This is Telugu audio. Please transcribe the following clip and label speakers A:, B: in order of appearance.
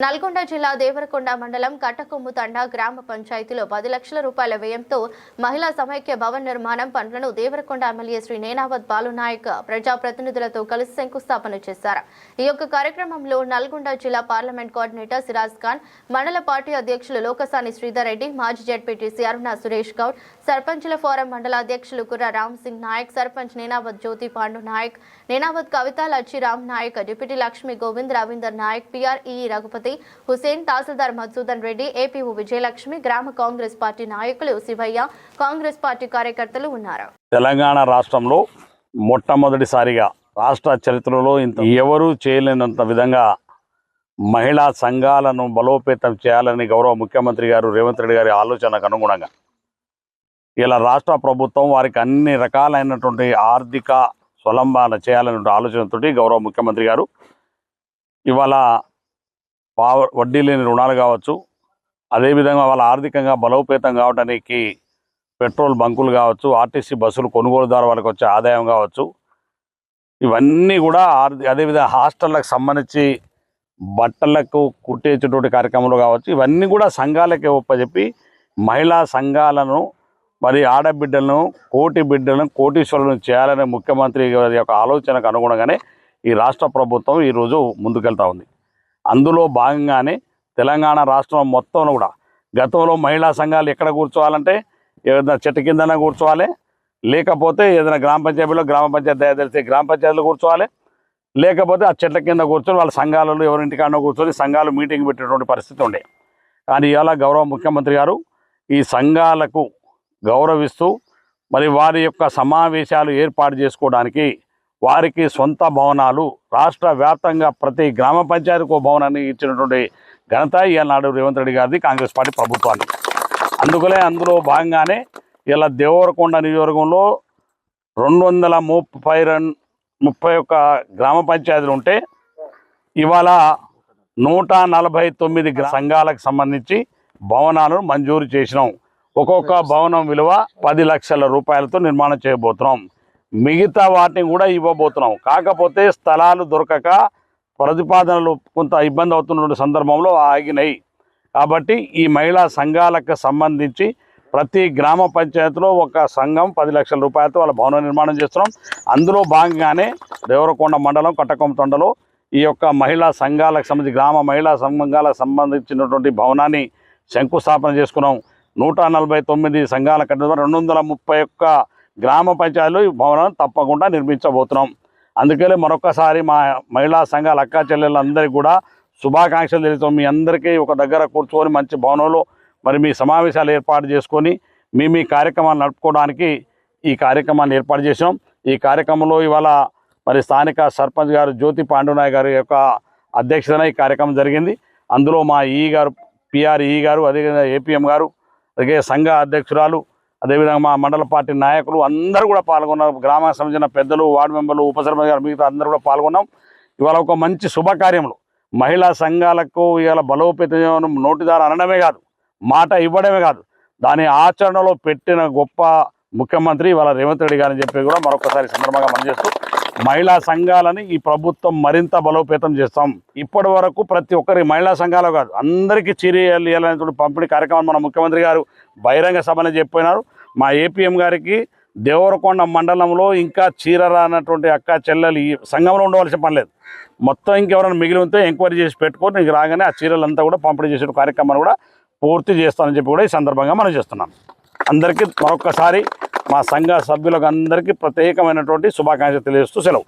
A: నల్గొండ జిల్లా దేవరకొండ మండలం కట్టకొమ్ము తండా గ్రామ పంచాయతీలో 10 లక్షల రూపాయల వ్యయంతో మహిళా సమైక్య భవన్ నిర్మాణం పనులను దేవరకొండ ఎమ్మెల్యే శ్రీ నేనావత్ బాలునాయక్ ప్రజాప్రతినిధులతో కలిసి శంకుస్థాపన చేశారు. ఈ యొక్క కార్యక్రమంలో నల్గొండ జిల్లా పార్లమెంట్ కోఆర్డినేటర్ సిరాజ్ ఖాన్, మండల పార్టీ అధ్యక్షులు లోకసాని శ్రీధర్ రెడ్డి, మాజీ జెడ్పీటీసీ అరుణ సురేష్ గౌడ్, సర్పంచ్ల ఫోరం మండల అధ్యక్షులు కుర్ర రామ్ సింగ్ నాయక్, సర్పంచ్ నేనావత్ జ్యోతి పాండు నాయక్, నేనావత్ కవిత లచ్చి రామ్ నాయక్, డిప్యూటీ లక్ష్మి గోవింద్ రవీందర్ నాయక్, పిఆర్ఈ రఘుపతి హుసేన్, తహసీల్దార్ మధుసూదన్ రెడ్డి, ఏపీఓ విజయలక్ష్మి, గ్రామ కాంగ్రెస్ పార్టీ నాయకులు శివయ్య, కాంగ్రెస్ పార్టీ కార్యకర్తలు ఉన్నారు.
B: తెలంగాణ రాష్ట్రంలో మొట్టమొదటిసారిగా రాష్ట్ర చరిత్రలో ఎవరూ చేయలేనంత విధంగా మహిళా సంఘాలను బలోపేతం చేయాలని గౌరవ ముఖ్యమంత్రి గారు రేవంత్ రెడ్డి గారి ఆలోచనకు అనుగుణంగా ఇలా రాష్ట్ర ప్రభుత్వం వారికి అన్ని రకాలైనటువంటి ఆర్థిక స్వలంబన చేయాలనే ఆలోచనతో గౌరవ ముఖ్యమంత్రి గారు ఇవాళ వడ్డీ లేని రుణాలు కావచ్చు, అదేవిధంగా వాళ్ళ ఆర్థికంగా బలోపేతం కావడానికి పెట్రోల్ బంకులు కావచ్చు, ఆర్టీసీ బస్సులు కొనుగోలు ద్వారా వాళ్ళకి వచ్చే ఆదాయం కావచ్చు, ఇవన్నీ కూడా అదేవిధంగా హాస్టళ్లకు సంబంధించి బట్టలకు కుట్టేసేటువంటి కార్యక్రమాలు కావచ్చు, ఇవన్నీ కూడా సంఘాలకే ఒప్పచెప్పి మహిళా సంఘాలను మరి ఆడబిడ్డలను బిడ్డలను కోటీశ్వరులను చేయాలనే ముఖ్యమంత్రి గారి యొక్క ఆలోచనకు అనుగుణంగానే ఈ రాష్ట్ర ప్రభుత్వం ఈరోజు ముందుకెళ్తా ఉంది. అందులో భాగంగానే తెలంగాణ రాష్ట్రం మొత్తంలో కూడా గతంలో మహిళా సంఘాలు ఎక్కడ కూర్చోవాలంటే ఏదైనా చెట్టు కిందనే కూర్చోవాలి, లేకపోతే ఏదైనా గ్రామ పంచాయతీలో గ్రామ పంచాయతీ దయచేసి గ్రామ పంచాయతీలో కూర్చోవాలి, లేకపోతే ఆ చెట్ల కింద కూర్చొని వాళ్ళ సంఘాలలో ఎవరింటికాడో కూర్చొని సంఘాలు మీటింగ్ పెట్టేటువంటి పరిస్థితి ఉండే. కానీ ఇవాళ గౌరవ ముఖ్యమంత్రి గారు ఈ సంఘాలకు గౌరవిస్తూ మరి వారి యొక్క సమావేశాలు ఏర్పాటు చేసుకోవడానికి వారికి సొంత భవనాలు రాష్ట్ర వ్యాప్తంగా ప్రతి గ్రామ పంచాయతీకి ఒక భవనాన్ని ఇచ్చినటువంటి ఘనత ఈనాడు రేవంత్ రెడ్డి గారిది, కాంగ్రెస్ పార్టీ ప్రభుత్వాన్ని. అందులో భాగంగానే ఇలా దేవరకొండ నియోజకవర్గంలో 231 గ్రామ పంచాయతీలు ఉంటే ఇవాళ 149 సంఘాలకు సంబంధించి భవనాలను మంజూరు చేసినాం. ఒక్కొక్క భవనం విలువ 10 లక్షల రూపాయలతో నిర్మాణం చేయబోతున్నాం. మిగతా వాటిని కూడా ఇవ్వబోతున్నాం. కాకపోతే స్థలాలు దొరకక ప్రతిపాదనలు కొంత ఇబ్బంది అవుతున్న సందర్భంలో ఆగినాయి. కాబట్టి ఈ మహిళా సంఘాలకు సంబంధించి ప్రతి గ్రామ పంచాయతీలో ఒక సంఘం 10 లక్షల రూపాయలతో వాళ్ళ భవన నిర్మాణం చేస్తున్నాం. అందులో భాగంగానే దేవరకొండ మండలం కట్టకొమ్ము తండలో ఈ యొక్క మహిళా సంఘాలకు సంబంధించి గ్రామ మహిళా సంఘాలకు సంబంధించినటువంటి భవనాన్ని శంకుస్థాపన చేసుకున్నాం. 149 సంఘాల కట్టిన 231 గ్రామ పంచాయతీలు ఈ భవనాన్ని తప్పకుండా నిర్మించబోతున్నాం. అందుకనే మరొకసారి మా మహిళా సంఘాల అక్కా చెల్లెళ్ళందరికీ కూడా శుభాకాంక్షలు తెలుస్తాం. మీ అందరికీ ఒక దగ్గర కూర్చొని మంచి భవనంలో మరి మీ సమావేశాలు ఏర్పాటు చేసుకొని మీ కార్యక్రమాలు నడుపుకోవడానికి ఈ కార్యక్రమాన్ని ఏర్పాటు చేసాం. ఈ కార్యక్రమంలో ఇవాళ మరి స్థానిక సర్పంచ్ గారు జ్యోతి పాండునాయక్ గారి యొక్క అధ్యక్షతన ఈ కార్యక్రమం జరిగింది. అందులో మా ఈ గారు పిఆర్ఈ గారు, అదేవిధంగా ఏపీఎం గారు, అలాగే సంఘ అధ్యక్షురాలు, అదేవిధంగా మా మండల పార్టీ నాయకులు అందరూ కూడా పాల్గొన్నారు. గ్రామానికి సంబంధించిన పెద్దలు, వార్డు మెంబర్లు, ఉప సర్పంచ్ గారు, మిగతా అందరూ కూడా పాల్గొన్నాం. ఇవాళ ఒక మంచి శుభకార్యంలో మహిళా సంఘాలకు ఇవాళ బలోపేతం నోటి ద్వారా అనడమే కాదు, మాట ఇవ్వడమే కాదు, దాని ఆచరణలో పెట్టిన గొప్ప ముఖ్యమంత్రి ఇవాళ రేవంత్ రెడ్డి గారని చెప్పి కూడా మరొకసారి సందర్భంగా మనం చేస్తూ మహిళా సంఘాలని ఈ ప్రభుత్వం మరింత బలోపేతం చేస్తాం. ఇప్పటి వరకు ప్రతి ఒక్కరి మహిళా సంఘాలు కాదు అందరికీ చీరలు ఇవ్వాలనే పంపిణీ కార్యక్రమం మన ముఖ్యమంత్రి గారు బహిరంగ సభను చెప్పినారు. మా ఏపీఎం గారికి దేవరకొండ మండలంలో ఇంకా చీర రానటువంటి అక్క చెల్లెలు ఈ సంఘంలో ఉండవలసిన పని లేదు. మొత్తం ఇంకెవరైనా మిగిలి ఉంటే ఎంక్వైరీ చేసి పెట్టుకొని నీకు రాగానే ఆ చీరలంతా కూడా పంపిణీ చేసే కార్యక్రమాన్ని కూడా పూర్తి చేస్తానని చెప్పి కూడా ఈ సందర్భంగా మనం చేస్తున్నాం. అందరికీ మరొకసారి మా సంఘ సభ్యులకు అందరికీ ప్రత్యేకమైనటువంటి శుభాకాంక్షలు తెలియజేస్తూ సెలవు.